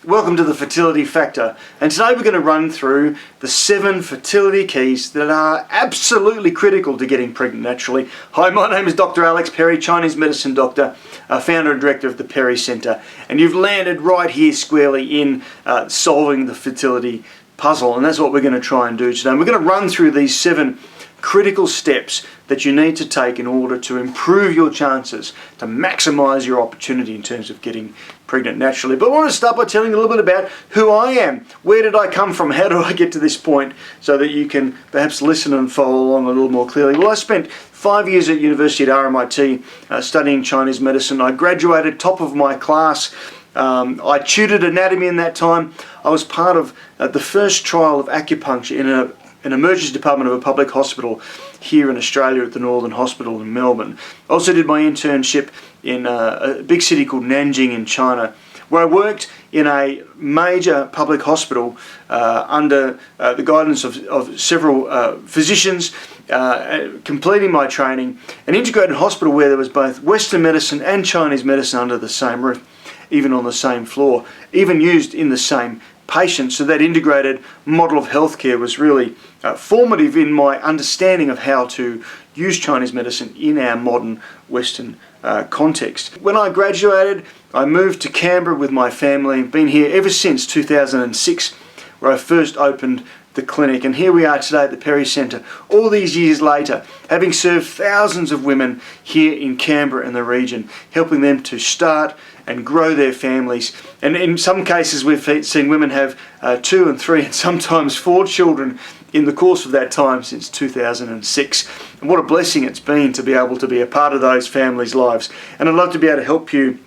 Welcome to the Fertility Factor, and today we're going to run through the 7 fertility keys that are absolutely critical to getting pregnant naturally. Hi, my name is Dr. Alex Perry, Chinese medicine doctor, founder and director of the Perry Centre, and you've landed right here squarely in solving the fertility puzzle, and that's what we're going to try and do today. And we're going to run through these 7 critical steps that you need to take in order to improve your chances, to maximize your opportunity in terms of getting pregnant naturally. But I want to start by telling you a little bit about who I am. Where did I come from? How did I get to this point? So that you can perhaps listen and follow along a little more clearly. Well, I spent 5 years at university at RMIT studying Chinese medicine. I graduated top of my class. I tutored anatomy in that time. I was part of the first trial of acupuncture in an emergency department of a public hospital here in Australia at the Northern Hospital in Melbourne. I also did my internship in a big city called Nanjing in China, where I worked in a major public hospital under the guidance of several physicians, completing my training, an integrated hospital where there was both Western medicine and Chinese medicine under the same roof, even on the same floor, even used in the same patients. So that integrated model of healthcare was really formative in my understanding of how to use Chinese medicine in our modern Western context. When I graduated, I moved to Canberra with my family. Been here ever since 2006, where I first opened the clinic, and here we are today at the Perry Centre, all these years later, having served thousands of women here in Canberra and the region, helping them to start and grow their families. And in some cases we've seen women have 2 and 3 and sometimes 4 children in the course of that time since 2006. And what a blessing it's been to be able to be a part of those families' lives. And I'd love to be able to help you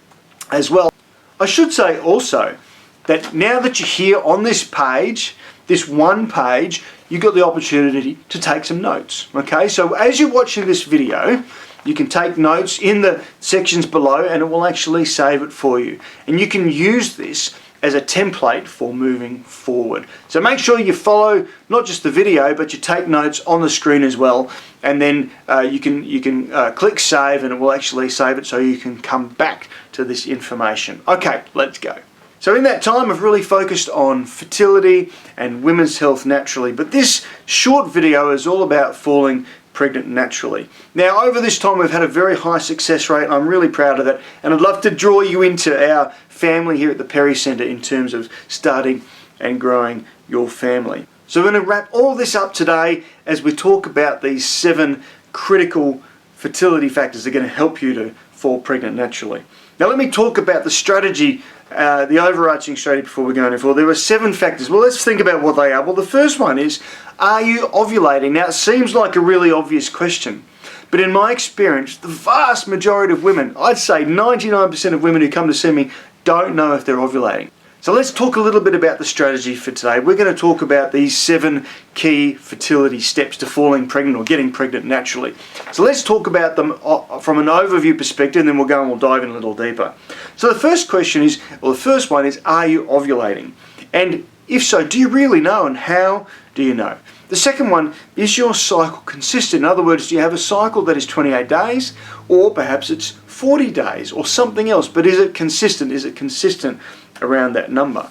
as well. I should say also that now that you're here on this page, this one page, you've got the opportunity to take some notes. Okay, so as you're watching this video, you can take notes in the sections below and it will actually save it for you. And you can use this as a template for moving forward. So make sure you follow not just the video, but you take notes on the screen as well. And then you can click save and it will actually save it so you can come back to this information. Okay, let's go. So in that time I've really focused on fertility and women's health naturally, but this short video is all about falling pregnant naturally. Now over this time we've had a very high success rate. I'm really proud of that, and I'd love to draw you into our family here at the Perry Centre in terms of starting and growing your family. So we're going to wrap all this up today as we talk about these 7 critical fertility factors that are going to help you to fall pregnant naturally. Now let me talk about the strategy, the overarching strategy before we go any further. There are 7 factors. Well, let's think about what they are. Well, the first one is, are you ovulating? Now it seems like a really obvious question, but in my experience, the vast majority of women, I'd say 99% of women who come to see me, don't know if they're ovulating. So let's talk a little bit about the strategy for today. We're going to talk about these 7 key fertility steps to falling pregnant or getting pregnant naturally. So let's talk about them from an overview perspective, and then we'll go and we'll dive in a little deeper. So the first question is, well, the first one is, are you ovulating? And if so, do you really know, and how do you know? The second one, is your cycle consistent? In other words, do you have a cycle that is 28 days, or perhaps it's 40 days or something else, but is it consistent? Is it consistent around that number?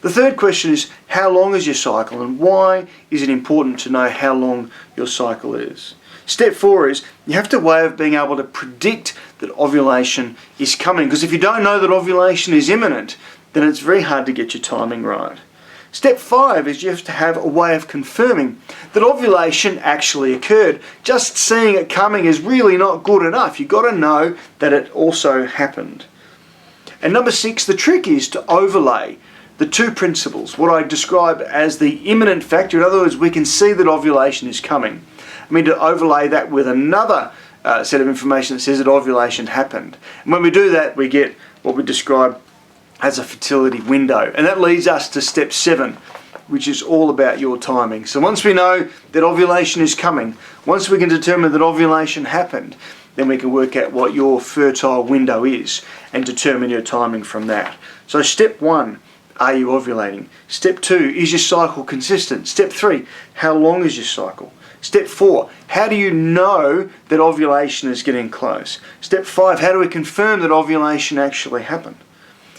The third question is, how long is your cycle, and why is it important to know how long your cycle is? Step 4 is, you have a way of being able to predict that ovulation is coming, because if you don't know that ovulation is imminent, then it's very hard to get your timing right. Step 5 is you have to have a way of confirming that ovulation actually occurred. Just seeing it coming is really not good enough. You've got to know that it also happened. And number 6, the trick is to overlay the 2 principles, what I describe as the imminent factor. In other words, we can see that ovulation is coming. I mean, to overlay that with another set of information that says that ovulation happened. And when we do that, we get what we describe as a fertility window. And that leads us to step 7, which is all about your timing. So once we know that ovulation is coming, once we can determine that ovulation happened, then we can work out what your fertile window is and determine your timing from that. So step 1, are you ovulating? Step 2, is your cycle consistent? Step 3, how long is your cycle? Step 4, how do you know that ovulation is getting close? Step 5, how do we confirm that ovulation actually happened?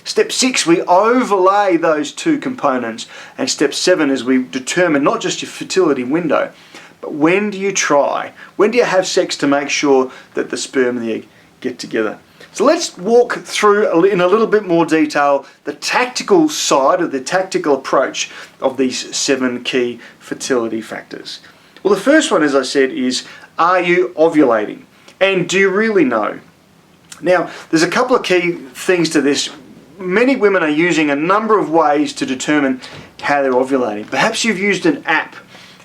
Step 6, we overlay those two components. And step 7 is we determine not just your fertility window, but when do you try? When do you have sex to make sure that the sperm and the egg get together? So let's walk through in a little bit more detail the tactical side of the tactical approach of these 7 key fertility factors. Well, the first one, as I said, is, are you ovulating? And do you really know? Now, there's a couple of key things to this. Many women are using a number of ways to determine how they're ovulating. Perhaps you've used an app.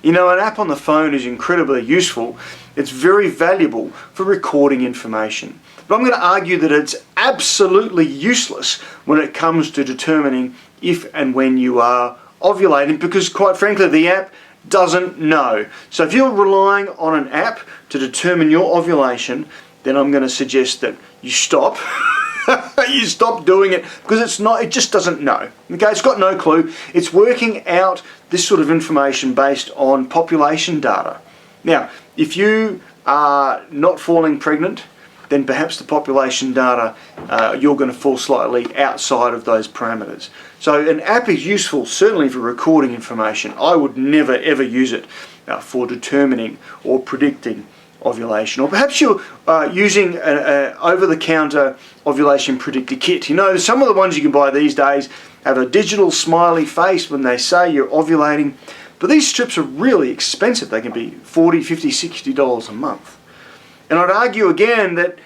You know, an app on the phone is incredibly useful. It's very valuable for recording information. But I'm going to argue that it's absolutely useless when it comes to determining if and when you are ovulating, because quite frankly, the app doesn't know. So if you're relying on an app to determine your ovulation, then I'm going to suggest that you stop. You stop doing it, because it just doesn't know. Okay, it's got no clue. It's working out this sort of information based on population data. Now, if you are not falling pregnant, then perhaps the population data, you're going to fall slightly outside of those parameters. So an app is useful certainly for recording information. I would never ever use it for determining or predicting ovulation. Or perhaps you're using an over-the-counter ovulation predictor kit. You know, some of the ones you can buy these days have a digital smiley face when they say you're ovulating, but these strips are really expensive. They can be $40, $50, $60 a month. And I'd argue again that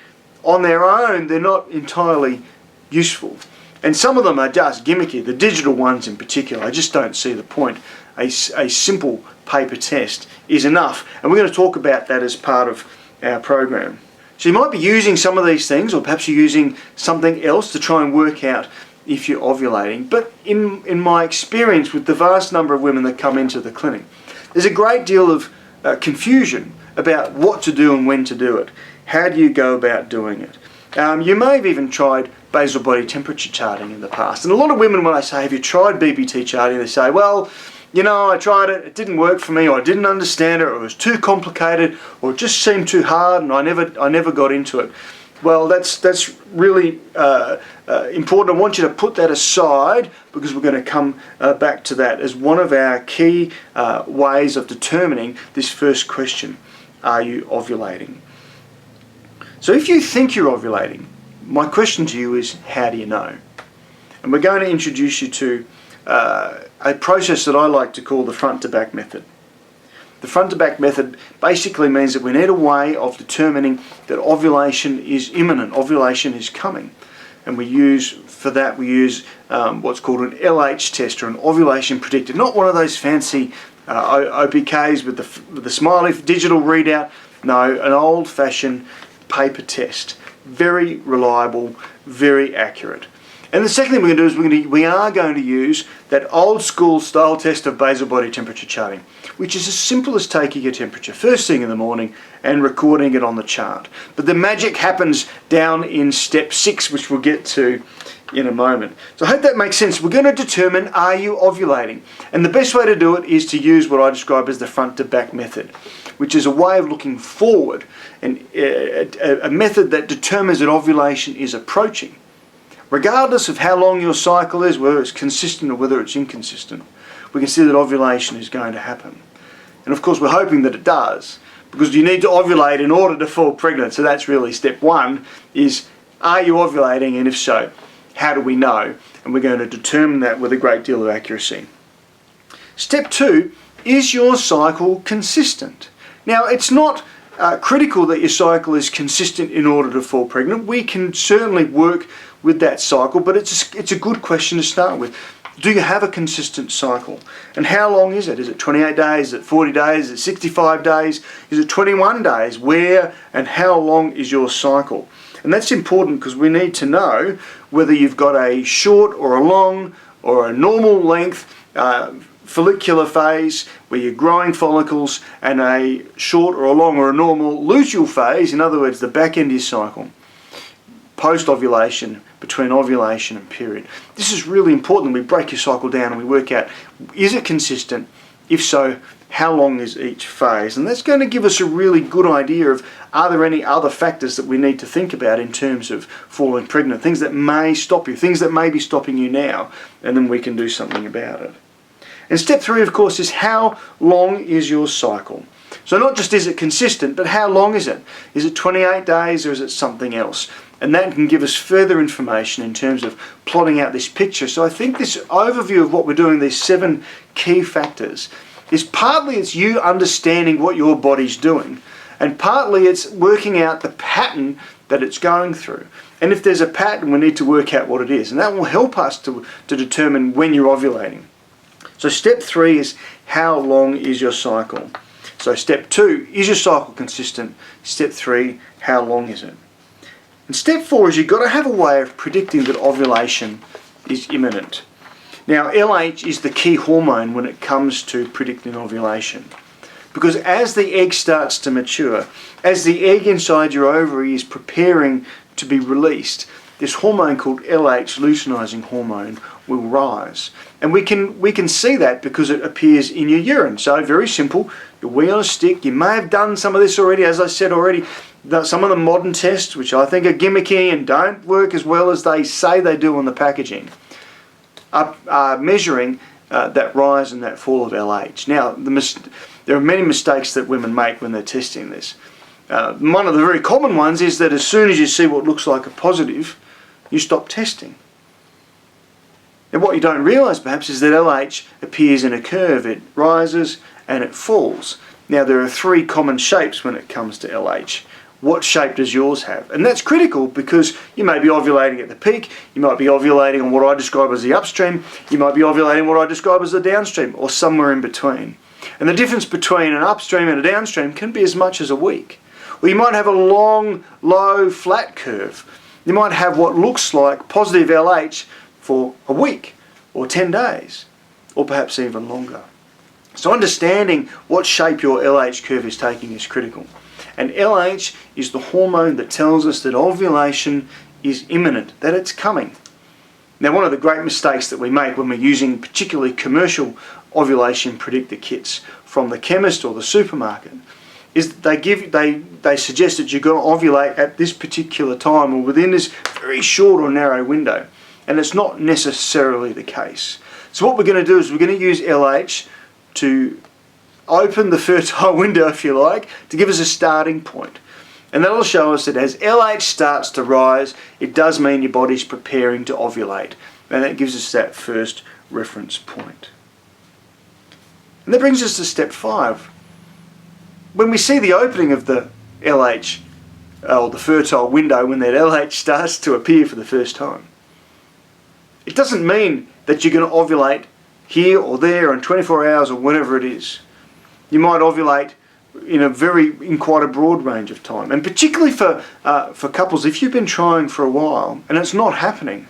on their own they're not entirely useful. And some of them are just gimmicky, the digital ones in particular. I just don't see the point. A simple paper test is enough, and we're going to talk about that as part of our program. So you might be using some of these things, or perhaps you're using something else to try and work out if you're ovulating. But in my experience with the vast number of women that come into the clinic, there's a great deal of confusion about what to do and when to do it. How do you go about doing it? You may have even tried basal body temperature charting in the past. And a lot of women, when I say, have you tried BBT charting, they say, well, you know, I tried it, it didn't work for me, or I didn't understand it, or it was too complicated, or it just seemed too hard and I never got into it. Well, that's really important. I want you to put that aside, because we're going to come back to that as one of our key ways of determining this first question: are you ovulating? So if you think you're ovulating, my question to you is, how do you know? And we're going to introduce you to a process that I like to call the front to back method. The front to back method basically means that we need a way of determining that ovulation is imminent, ovulation is coming. And we use what's called an LH test, or an ovulation predictor. Not one of those fancy OPKs with the smiley digital readout. No, an old-fashioned paper test. Very reliable, very accurate. And the second thing we're going to do is we are going to use that old school style test of basal body temperature charting, which is as simple as taking your temperature first thing in the morning and recording it on the chart. But the magic happens down in step 6, which we'll get to in a moment. So I hope that makes sense. We're going to determine, are you ovulating? And the best way to do it is to use what I describe as the front to back method, which is a way of looking forward, and a method that determines that ovulation is approaching. Regardless of how long your cycle is, whether it's consistent or whether it's inconsistent, we can see that ovulation is going to happen. And of course we're hoping that it does, because you need to ovulate in order to fall pregnant. So that's really step 1, is, are you ovulating, and if so, how do we know? And we're going to determine that with a great deal of accuracy. Step 2, is your cycle consistent? Now, it's not critical that your cycle is consistent in order to fall pregnant. We can certainly work with that cycle, but it's a good question to start with. Do you have a consistent cycle? And how long is it? Is it 28 days? Is it 40 days? Is it 65 days? Is it 21 days? Where and how long is your cycle? And that's important, because we need to know whether you've got a short or a long or a normal length follicular phase where you're growing follicles, and a short or a long or a normal luteal phase, in other words the back end of your cycle, post-ovulation, between ovulation and period. This is really important. We break your cycle down and we work out, is it consistent, If so, how long is each phase? And that's going to give us a really good idea of, are there any other factors that we need to think about in terms of falling pregnant, things that may stop you, things that may be stopping you now, and then we can do something about it. And step 3, of course, is how long is your cycle? So not just is it consistent, but how long is it? Is it 28 days or is it something else? And that can give us further information in terms of plotting out this picture. So I think this overview of what we're doing, these 7 key factors, is partly it's you understanding what your body's doing, and partly it's working out the pattern that it's going through. And if there's a pattern, we need to work out what it is. And that will help us to determine when you're ovulating. So step 3 is how long is your cycle? So step 2, is your cycle consistent? Step 3, how long is it? And step 4 is you've got to have a way of predicting that ovulation is imminent. Now, LH is the key hormone when it comes to predicting ovulation. Because as the egg starts to mature, as the egg inside your ovary is preparing to be released, this hormone called LH, luteinizing hormone, will rise. And we can see that because it appears in your urine. So very simple, your wee on a stick. You may have done some of this already, as I said already. Some of the modern tests, which I think are gimmicky and don't work as well as they say they do on the packaging, are measuring that rise and that fall of LH. Now, there are many mistakes that women make when they're testing this. One of the very common ones is that as soon as you see what looks like a positive, you stop testing. And what you don't realise perhaps is that LH appears in a curve. It rises and it falls. Now, there are 3 common shapes when it comes to LH. What shape does yours have? And that's critical because you may be ovulating at the peak, you might be ovulating on what I describe as the upstream, you might be ovulating what I describe as the downstream, or somewhere in between. And the difference between an upstream and a downstream can be as much as a week. Or you might have a long, low, flat curve. You might have what looks like positive LH for a week, or 10 days, or perhaps even longer. So understanding what shape your LH curve is taking is critical. And LH is the hormone that tells us that ovulation is imminent, that it's coming. Now, one of the great mistakes that we make when we're using particularly commercial ovulation predictor kits from the chemist or the supermarket is that they suggest that you're going to ovulate at this particular time or within this very short or narrow window. And it's not necessarily the case. So what we're going to do is we're going to use LH to open the fertile window, if you like, to give us a starting point. And that'll show us that as LH starts to rise, it does mean your body's preparing to ovulate. And that gives us that first reference point. And that brings us to step 5. When we see the opening of the LH, or the fertile window, when that LH starts to appear for the first time, it doesn't mean that you're going to ovulate here or there in 24 hours or whatever it is. You might ovulate in quite a broad range of time. And particularly for couples, if you've been trying for a while and it's not happening,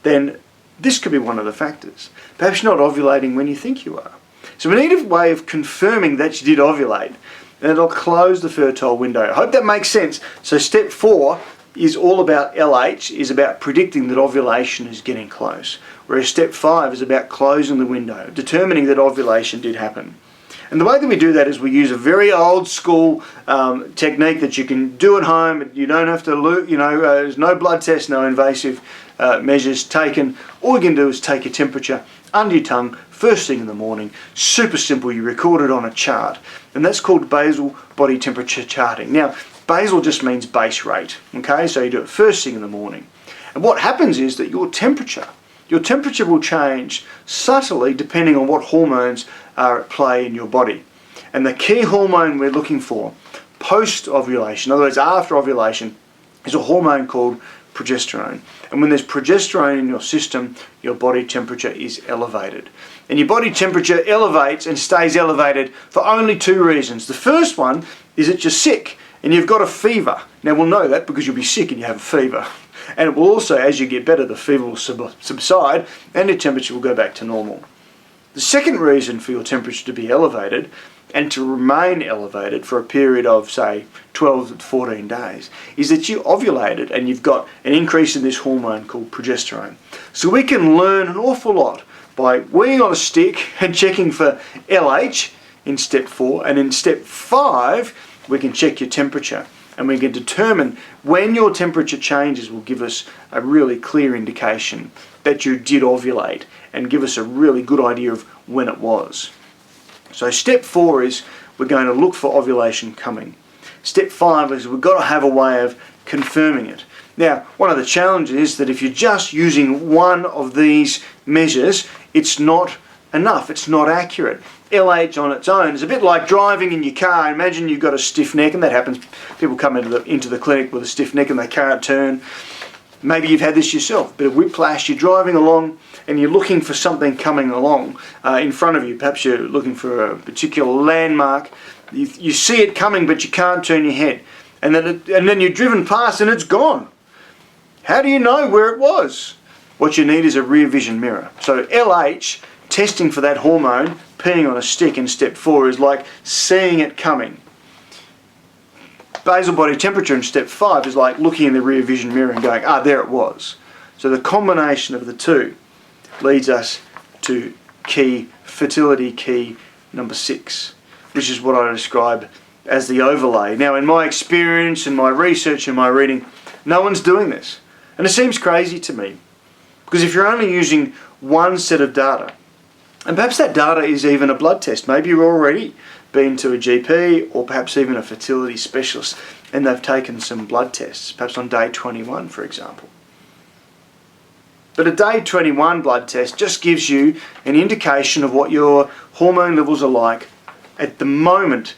then this could be one of the factors. Perhaps you're not ovulating when you think you are. So we need a way of confirming that you did ovulate, and it'll close the fertile window. I hope that makes sense. So step 4 is all about LH, is about predicting that ovulation is getting close. Whereas step 5 is about closing the window, determining that ovulation did happen. And the way that we do that is we use a very old school technique that you can do at home. You don't have to, there's no blood test, no invasive measures taken. All you can do is take your temperature under your tongue first thing in the morning. Super simple. You record it on a chart. And that's called basal body temperature charting. Now, basal just means base rate. Okay, so you do it first thing in the morning. And what happens is that your temperature will change subtly depending on what hormones are at play in your body. And the key hormone we're looking for post-ovulation, in other words after ovulation, is a hormone called progesterone. And when there's progesterone in your system, your body temperature is elevated. And your body temperature elevates and stays elevated for only 2 reasons. The first one is that you're sick and you've got a fever. Now we'll know that because you'll be sick and you have a fever. And it will also, as you get better, the fever will subside and your temperature will go back to normal. The second reason for your temperature to be elevated and to remain elevated for a period of, say, 12 to 14 days is that you ovulated and you've got an increase in this hormone called progesterone. So we can learn an awful lot by weeing on a stick and checking for LH in step 4, and in step 5 we can check your temperature, and we can determine when your temperature changes will give us a really clear indication that you did ovulate and give us a really good idea of when it was. So step 4 is we're going to look for ovulation coming. Step 5 is we've got to have a way of confirming it. Now, one of the challenges is that if you're just using one of these measures, it's not enough, it's not accurate. LH on its own is a bit like driving in your car. Imagine you've got a stiff neck, and that happens. People come into the clinic with a stiff neck and they can't turn. Maybe you've had this yourself, a bit of whiplash. You're driving along and you're looking for something coming along in front of you. Perhaps you're looking for a particular landmark. You see it coming, but you can't turn your head. And then you're driven past and it's gone. How do you know where it was? What you need is a rear vision mirror. So LH, testing for that hormone, peeing on a stick in step 4, is like seeing it coming. Basal body temperature in step 5 is like looking in the rear vision mirror and going, there it was. So the combination of the two leads us to fertility key number 6, which is what I describe as the overlay. Now, in my experience and my research and my reading, no one's doing this. And it seems crazy to me, because if you're only using one set of data, and perhaps that data is even a blood test, maybe you've already been to a GP or perhaps even a fertility specialist and they've taken some blood tests, perhaps on day 21, for example. But a day 21 blood test just gives you an indication of what your hormone levels are like at the moment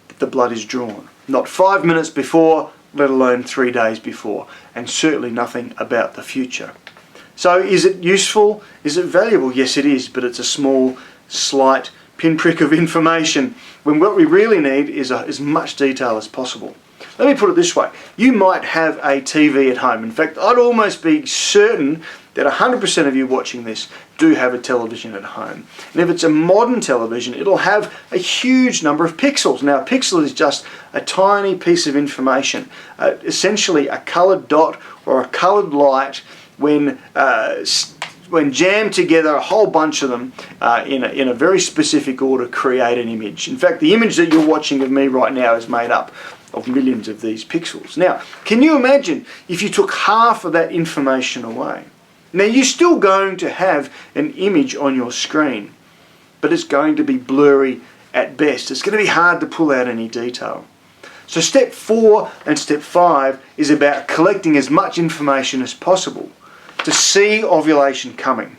that the blood is drawn. Not 5 minutes before, let alone 3 days before, and certainly nothing about the future. So is it useful? Is it valuable? Yes, it is, but it's a small, slight pinprick of information when what we really need is as much detail as possible. Let me put it this way. You might have a TV at home. In fact, I'd almost be certain that 100% of you watching this do have a television at home. And if it's a modern television, it'll have a huge number of pixels. Now, a pixel is just a tiny piece of information, essentially a coloured dot or a coloured light when jammed together, a whole bunch of them in a very specific order create an image. In fact, the image that you're watching of me right now is made up of millions of these pixels. Now, can you imagine if you took half of that information away? Now, you're still going to have an image on your screen, but it's going to be blurry at best. It's going to be hard to pull out any detail. So step 4 and step 5 is about collecting as much information as possible to see ovulation coming,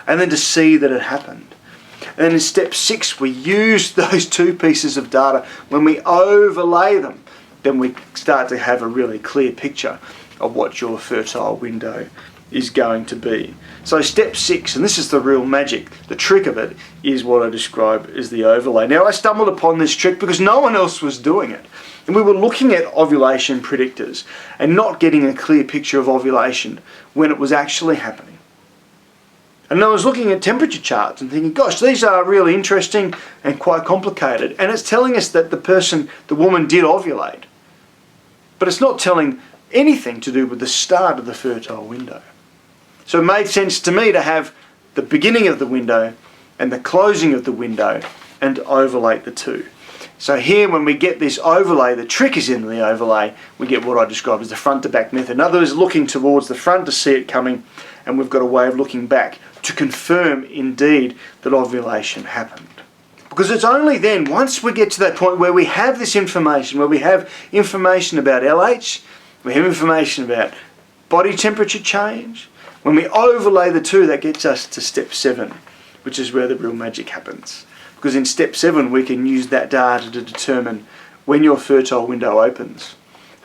and then to see that it happened. And then in step 6, we use those two pieces of data. When we overlay them, then we start to have a really clear picture of what your fertile window is going to be. So step 6, and this is the real magic, the trick of it, is what I describe as the overlay. Now, I stumbled upon this trick because no one else was doing it. And we were looking at ovulation predictors and not getting a clear picture of ovulation when it was actually happening. And I was looking at temperature charts and thinking, gosh, these are really interesting and quite complicated. And it's telling us that the woman did ovulate. But it's not telling anything to do with the start of the fertile window. So it made sense to me to have the beginning of the window and the closing of the window and overlay the two. So here, when we get this overlay, the trick is in the overlay, we get what I describe as the front to back method. In other words, looking towards the front to see it coming, and we've got a way of looking back to confirm indeed that ovulation happened. Because it's only then, once we get to that point where we have this information, where we have information about LH, we have information about body temperature change, when we overlay the two, that gets us to step 7, which is where the real magic happens. Because in step 7, we can use that data to determine when your fertile window opens,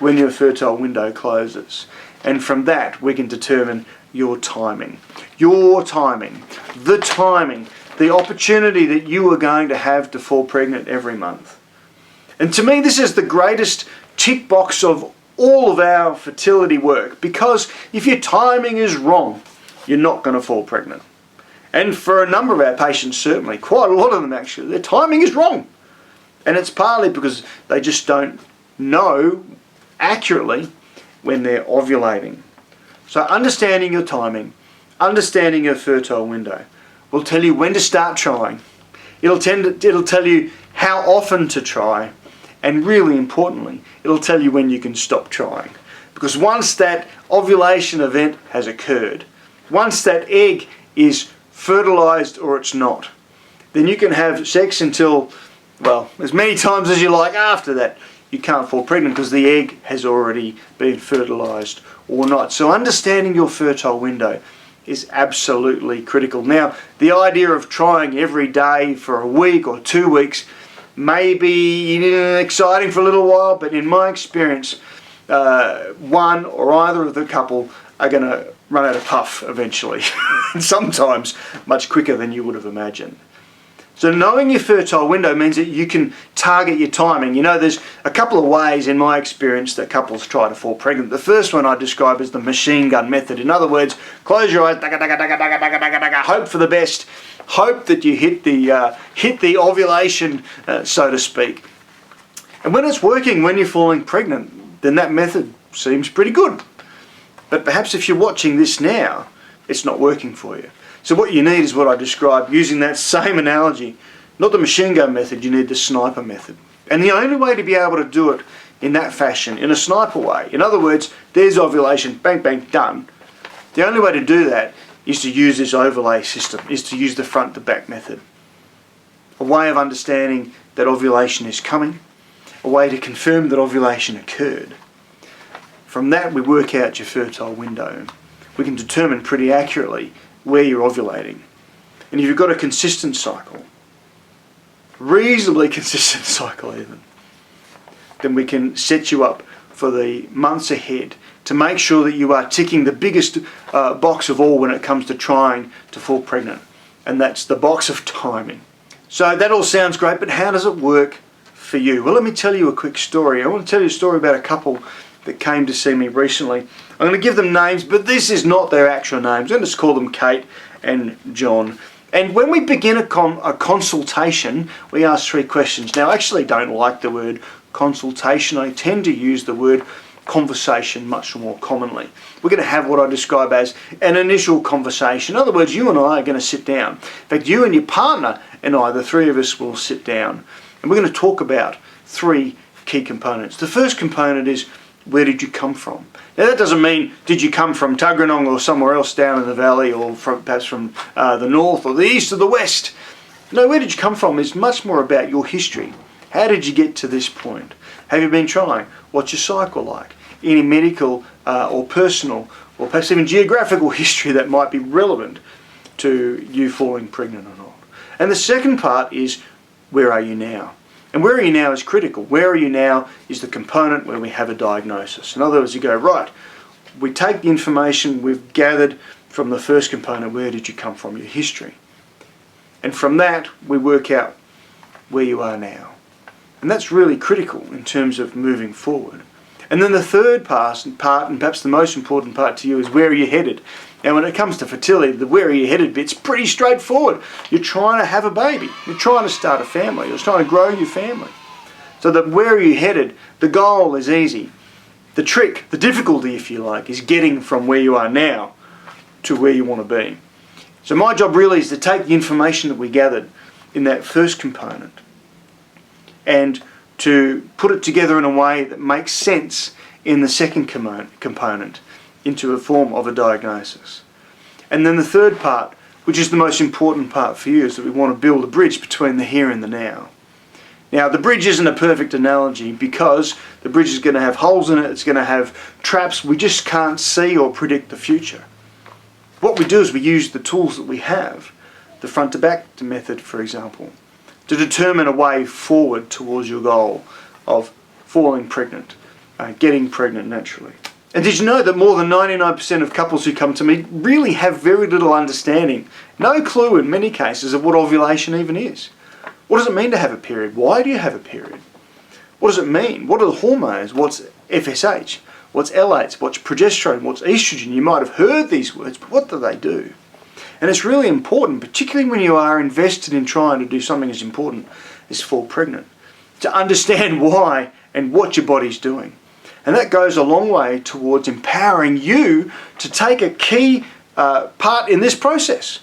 when your fertile window closes. And from that, we can determine your timing. Your timing, the opportunity that you are going to have to fall pregnant every month. And to me, this is the greatest tick box of all of our fertility work, because if your timing is wrong, you're not going to fall pregnant. And for a number of our patients, certainly, quite a lot of them actually, their timing is wrong. And it's partly because they just don't know accurately when they're ovulating. So understanding your timing, understanding your fertile window will tell you when to start trying. It'll tell you how often to try, and really importantly, it'll tell you when you can stop trying. Because once that ovulation event has occurred, once that egg is fertilized or it's not, then you can have sex until, well, as many times as you like after that. You can't fall pregnant because the egg has already been fertilized or not. So understanding your fertile window is absolutely critical. Now, the idea of trying every day for a week or 2 weeks may be exciting for a little while, but in my experience, one or either of the couple are going to run out of puff eventually, and sometimes much quicker than you would have imagined. So knowing your fertile window means that you can target your timing. You know, there's a couple of ways in my experience that couples try to fall pregnant. The first one I describe as the machine gun method. In other words, close your eyes, hope for the best, hope that you hit the ovulation, so to speak. And when it's working, when you're falling pregnant, then that method seems pretty good. But perhaps if you're watching this now, it's not working for you. So what you need is what I described, using that same analogy. Not the machine gun method, you need the sniper method. And the only way to be able to do it in that fashion, in a sniper way, in other words, there's ovulation, bang, bang, done. The only way to do that is to use this overlay system, is to use the front to back method. A way of understanding that ovulation is coming, a way to confirm that ovulation occurred. From that we work out your fertile window. We can determine pretty accurately where you're ovulating. And if you've got a consistent cycle, reasonably consistent cycle even, then we can set you up for the months ahead to make sure that you are ticking the biggest box of all when it comes to trying to fall pregnant. And that's the box of timing. So that all sounds great, but how does it work for you? Well, let me tell you a quick story. I want to tell you a story about a couple that came to see me recently. I'm going to give them names, but this is not their actual names. I'm going to just call them Kate and John. And when we begin a consultation, we ask 3 questions. Now, I actually don't like the word consultation. I tend to use the word conversation much more commonly. We're going to have what I describe as an initial conversation. In other words, you and I are going to sit down. In fact, you and your partner and I, the 3 of us, will sit down. And we're going to talk about 3 key components. The first component is, where did you come from? Now that doesn't mean did you come from Tuggeranong or somewhere else down in the valley, or perhaps from the north or the east or the west. No, where did you come from is much more about your history. How did you get to this point? Have you been trying? What's your cycle like? Any medical or personal or perhaps even geographical history that might be relevant to you falling pregnant or not. And the second part is, where are you now? And where are you now is critical. Where are you now is the component where we have a diagnosis. In other words, you go, right, we take the information we've gathered from the first component, where did you come from, your history. And from that, we work out where you are now. And that's really critical in terms of moving forward. And then the third part, and perhaps the most important part to you, is where are you headed? Now when it comes to fertility, the where are you headed bit's pretty straightforward. You're trying to have a baby. You're trying to start a family. You're trying to grow your family. So that where are you headed, the goal is easy. The trick, the difficulty if you like, is getting from where you are now to where you want to be. So my job really is to take the information that we gathered in that first component and to put it together in a way that makes sense in the second component into a form of a diagnosis. And then the third part, which is the most important part for you, is that we want to build a bridge between the here and the now. Now the bridge isn't a perfect analogy because the bridge is going to have holes in it, it's going to have traps, we just can't see or predict the future. What we do is we use the tools that we have, the front to back method for example, to determine a way forward towards your goal of falling pregnant, getting pregnant naturally. And did you know that more than 99% of couples who come to me really have very little understanding, no clue in many cases, of what ovulation even is? What does it mean to have a period? Why do you have a period? What does it mean? What are the hormones? What's FSH? What's LH? What's progesterone? What's estrogen? You might have heard these words, but what do they do? And it's really important, particularly when you are invested in trying to do something as important as fall pregnant, to understand why and what your body's doing. And that goes a long way towards empowering you to take a key part in this process.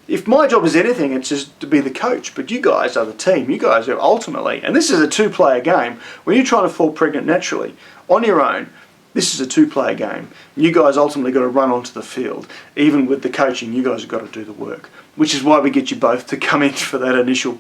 If my job is anything, it's just to be the coach, but you guys are the team. You guys are ultimately, and this is a two-player game. When you're trying to fall pregnant naturally on your own, this is a two-player game. You guys ultimately got to run onto the field. Even with the coaching, you guys have got to do the work, which is why we get you both to come in for that initial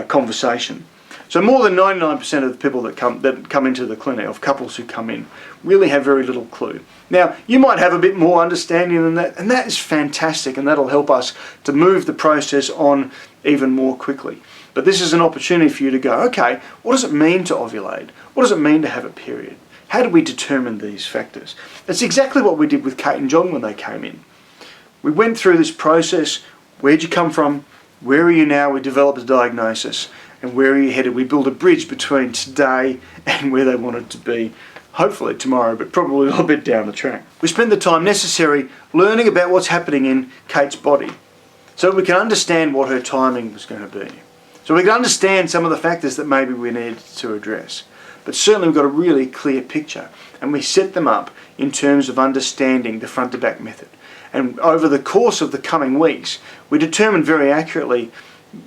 conversation. So more than 99% of the people that come into the clinic, of couples who come in, really have very little clue. Now, you might have a bit more understanding than that, and that is fantastic, and that'll help us to move the process on even more quickly. But this is an opportunity for you to go, okay, what does it mean to ovulate? What does it mean to have a period? How do we determine these factors? That's exactly what we did with Kate and John when they came in. We went through this process. Where'd you come from? Where are you now? We developed a diagnosis. And where are you headed? We built a bridge between today and where they wanted to be, hopefully tomorrow, but probably a little bit down the track. We spent the time necessary learning about what's happening in Kate's body so we can understand what her timing was going to be. So we can understand some of the factors that maybe we needed to address. But certainly we've got a really clear picture, and we set them up in terms of understanding the front to back method. And over the course of the coming weeks, we determined very accurately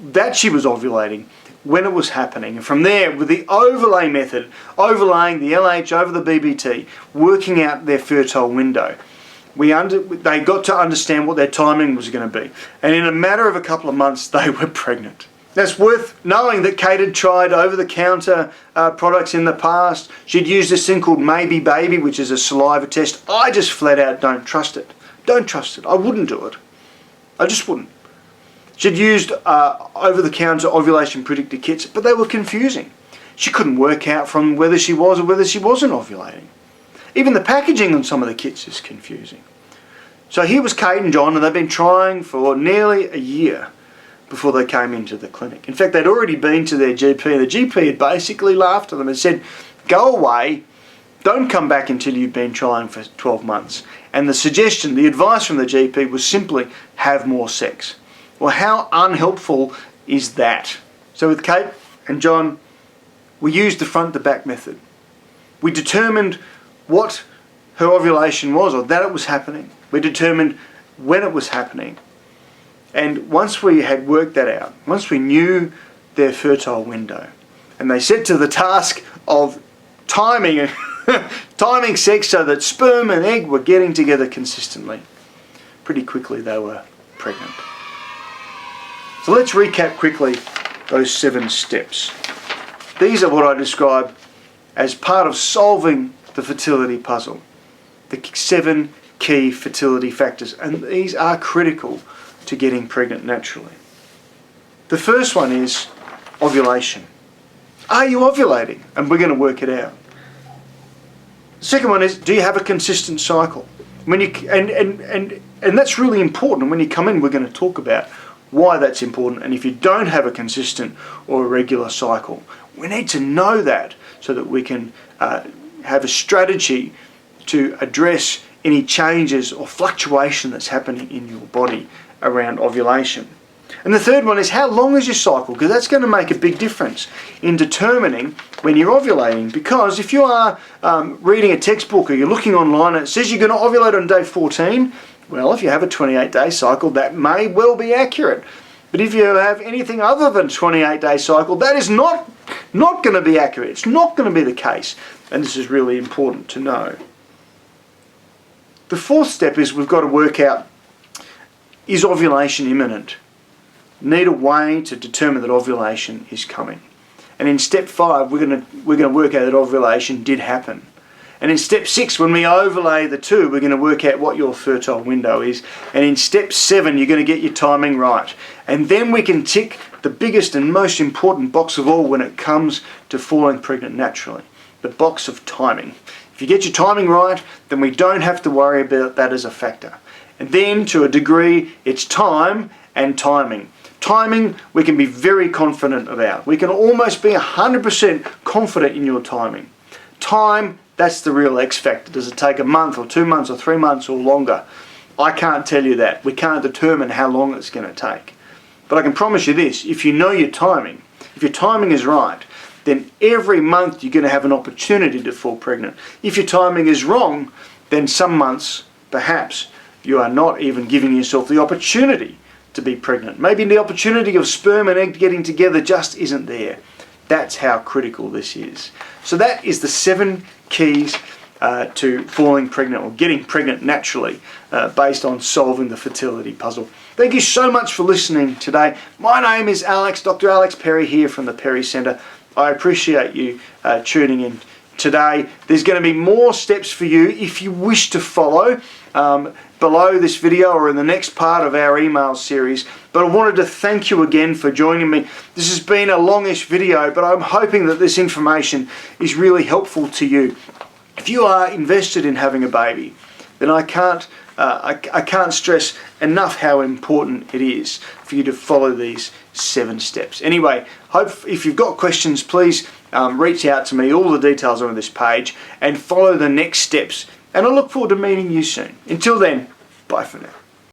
that she was ovulating, when it was happening, and from there, with the overlay method, overlaying the LH over the BBT, working out their fertile window, they got to understand what their timing was going to be. And in a matter of a couple of months, they were pregnant. That's worth knowing that Kate had tried over-the-counter products in the past. She'd used this thing called Maybe Baby, which is a saliva test. I just flat out don't trust it. Don't trust it. I wouldn't do it. I just wouldn't. She'd used over-the-counter ovulation predictor kits, but they were confusing. She couldn't work out from whether she was or whether she wasn't ovulating. Even the packaging on some of the kits is confusing. So here was Kate and John, and they've been trying for nearly a year before they came into the clinic. In fact, they'd already been to their GP, and the GP had basically laughed at them and said, go away, don't come back until you've been trying for 12 months. And the suggestion, the advice from the GP was simply have more sex. Well, how unhelpful is that? So with Kate and John, we used the front to back method. We determined what her ovulation was, or that it was happening. We determined when it was happening. And once we had worked that out, once we knew their fertile window, and they set to the task of timing sex so that sperm and egg were getting together consistently, pretty quickly they were pregnant. So let's recap quickly those 7 steps. These are what I describe as part of solving the fertility puzzle. The 7 key fertility factors, and these are critical to getting pregnant naturally. The first one is ovulation. Are you ovulating? And we're going to work it out. The second one is, do you have a consistent cycle? And that's really important. When you come in, we're going to talk about why that's important, and if you don't have a consistent or a regular cycle, we need to know that so that we can have a strategy to address any changes or fluctuation that's happening in your body around ovulation. And the third one is, how long is your cycle? Because that's going to make a big difference in determining when you're ovulating. Because if you are reading a textbook or you're looking online and it says you're going to ovulate on day 14, well, if you have a 28-day cycle, that may well be accurate. But if you have anything other than a 28-day cycle, that is not going to be accurate. It's not going to be the case. And this is really important to know. The fourth step is we've got to work out, is ovulation imminent? Need a way to determine that ovulation is coming. And in step 5, we're going to work out that ovulation did happen. And in step 6, when we overlay the 2, we're going to work out what your fertile window is. And in step 7, you're going to get your timing right. And then we can tick the biggest and most important box of all when it comes to falling pregnant naturally, the box of timing. If you get your timing right, then we don't have to worry about that as a factor. And then, to a degree, it's time and timing. Timing, we can be very confident about. We can almost be 100% confident in your timing. Time, that's the real X factor. Does it take a month or 2 months or 3 months or longer? I can't tell you that. We can't determine how long it's going to take. But I can promise you this, if you know your timing, if your timing is right, then every month you're going to have an opportunity to fall pregnant. If your timing is wrong, then some months, perhaps, you are not even giving yourself the opportunity to be pregnant. Maybe the opportunity of sperm and egg getting together just isn't there. That's how critical this is. So that is the 7 keys to falling pregnant or getting pregnant naturally based on solving the fertility puzzle. Thank you so much for listening today. My name is Alex, Dr. Alex Perry here from the Perry Centre. I appreciate you tuning in today. There's going to be more steps for you if you wish to follow below this video or in the next part of our email series. But I wanted to thank you again for joining me. This has been a longish video, but I'm hoping that this information is really helpful to you. If you are invested in having a baby, then I can't stress enough how important it is for you to follow these 7 steps. Anyway, if you've got questions, please reach out to me. All the details are on this page, and follow the next steps. And I look forward to meeting you soon. Until then, bye for now.